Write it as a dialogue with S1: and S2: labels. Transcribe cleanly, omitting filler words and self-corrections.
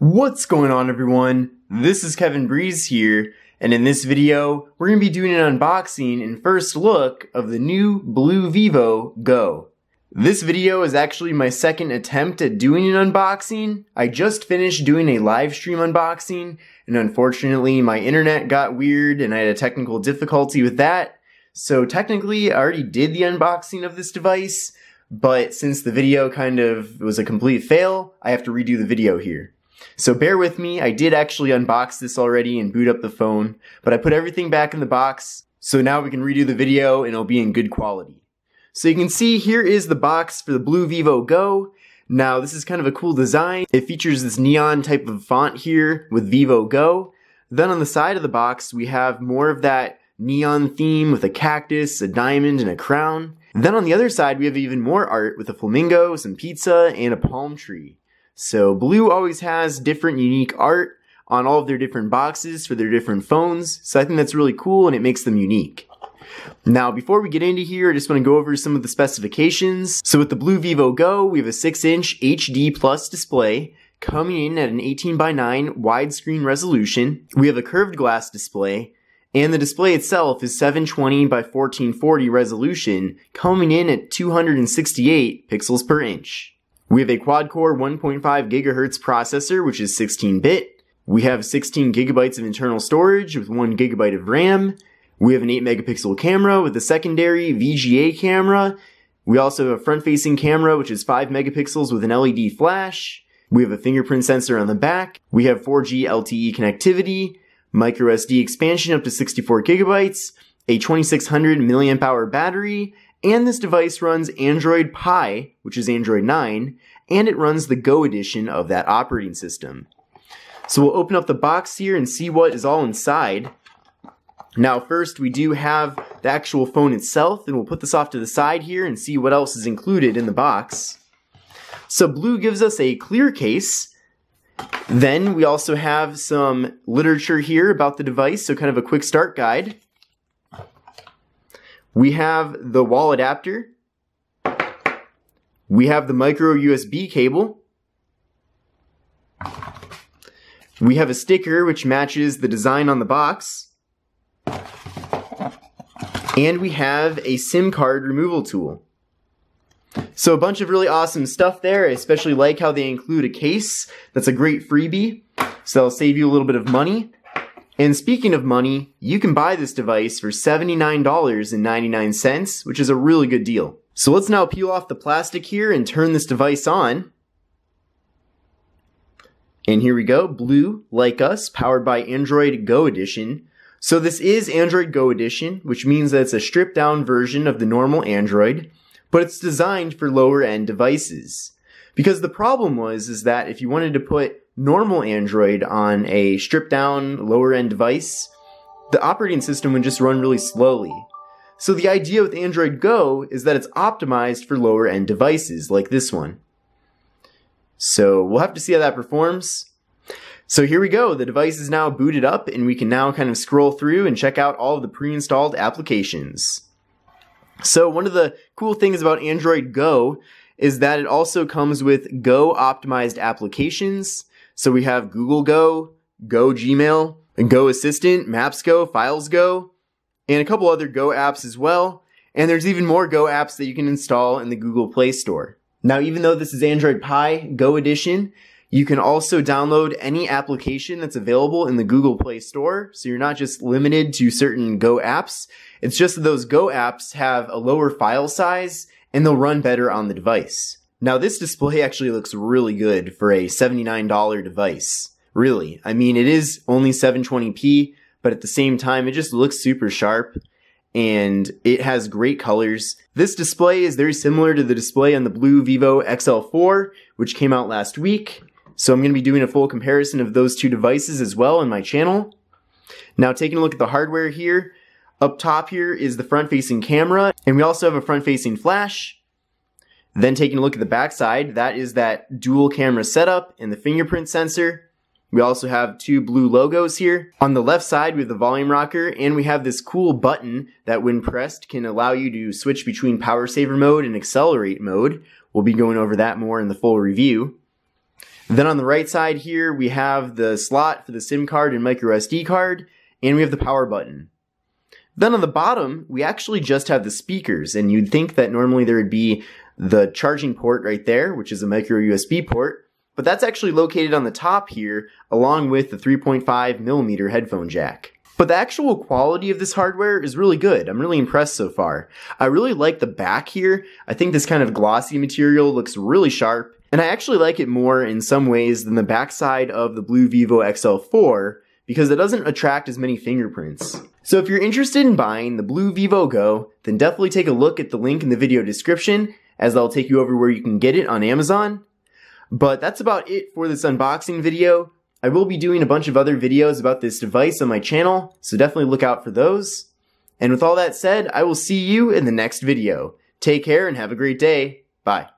S1: What's going on, everyone? This is Kevin Breeze here, and in this video, we're going to be doing an unboxing and first look of the new BLU Vivo Go. This video is actually my second attempt at doing an unboxing. I just finished doing a live stream unboxing, and unfortunately my internet got weird and I had a technical difficulty with that. So technically I already did the unboxing of this device, but since the video kind of was a complete fail, I have to redo the video here. So bear with me, I did actually unbox this already and boot up the phone, but I put everything back in the box, so now we can redo the video and it'll be in good quality. So you can see here is the box for the BLU Vivo Go. Now this is kind of a cool design. It features this neon type of font here with Vivo Go. Then on the side of the box we have more of that neon theme with a cactus, a diamond, and a crown. Then on the other side we have even more art with a flamingo, some pizza, and a palm tree. So BLU always has different unique art on all of their different boxes for their different phones, so I think that's really cool and it makes them unique. Now before we get into here, I just want to go over some of the specifications. So with the BLU Vivo Go, we have a 6-inch HD Plus display coming in at an 18:9 widescreen resolution. We have a curved glass display, and the display itself is 720 by 1440 resolution, coming in at 268 pixels per inch. We have a quad-core 1.5 GHz processor, which is 16-bit. We have 16 GB of internal storage with 1 GB of RAM. We have an 8-megapixel camera with a secondary VGA camera. We also have a front-facing camera, which is 5 megapixels with an LED flash. We have a fingerprint sensor on the back. We have 4G LTE connectivity, microSD expansion up to 64 GB, a 2600 mAh battery, and this device runs Android Pie, which is Android 9, and it runs the Go edition of that operating system. So we'll open up the box here and see what is all inside. Now first we do have the actual phone itself, and we'll put this off to the side here and see what else is included in the box. So BLU gives us a clear case. Then we also have some literature here about the device, so kind of a quick start guide. We have the wall adapter. We have the micro USB cable. We have a sticker which matches the design on the box. And we have a SIM card removal tool. So a bunch of really awesome stuff there. I especially like how they include a case. That's a great freebie, so that'll save you a little bit of money. And speaking of money, you can buy this device for $79.99, which is a really good deal. So let's now peel off the plastic here and turn this device on. And here we go, BLU, like us, powered by Android Go Edition. So this is Android Go Edition, which means that it's a stripped down version of the normal Android, but it's designed for lower end devices. Because the problem is that if you wanted to put normal Android on a stripped down lower end device, the operating system would just run really slowly. So the idea with Android Go is that it's optimized for lower end devices like this one. So we'll have to see how that performs. So here we go, the device is now booted up and we can now kind of scroll through and check out all of the pre-installed applications. So one of the cool things about Android Go is that it also comes with Go optimized applications. So we have Google Go, Go Gmail, Go Assistant, Maps Go, Files Go, and a couple other Go apps as well. And there's even more Go apps that you can install in the Google Play Store. Now, even though this is Android Pie Go Edition, you can also download any application that's available in the Google Play Store. So you're not just limited to certain Go apps. It's just that those Go apps have a lower file size and they'll run better on the device. Now this display actually looks really good for a $79 device. Really. I mean, it is only 720p, but at the same time, it just looks super sharp and it has great colors. This display is very similar to the display on the BLU Vivo XL4, which came out last week. So I'm going to be doing a full comparison of those two devices as well on my channel. Now taking a look at the hardware here, up top here is the front-facing camera, and we also have a front-facing flash. Then taking a look at the back side, that is that dual camera setup and the fingerprint sensor. We also have two BLU logos here. On the left side we have the volume rocker, and we have this cool button that when pressed can allow you to switch between power saver mode and accelerate mode. We'll be going over that more in the full review. Then on the right side here, we have the slot for the SIM card and micro SD card, and we have the power button. Then on the bottom, we actually just have the speakers, and you'd think that normally there would be the charging port right there, which is a micro USB port, but that's actually located on the top here, along with the 3.5mm headphone jack. But the actual quality of this hardware is really good. I'm really impressed so far. I really like the back here. I think this kind of glossy material looks really sharp, and I actually like it more in some ways than the backside of the BLU Vivo XL4 because it doesn't attract as many fingerprints. So if you're interested in buying the BLU Vivo Go, then definitely take a look at the link in the video description, as that'll take you over where you can get it on Amazon. But that's about it for this unboxing video. I will be doing a bunch of other videos about this device on my channel, so definitely look out for those. And with all that said, I will see you in the next video. Take care and have a great day. Bye.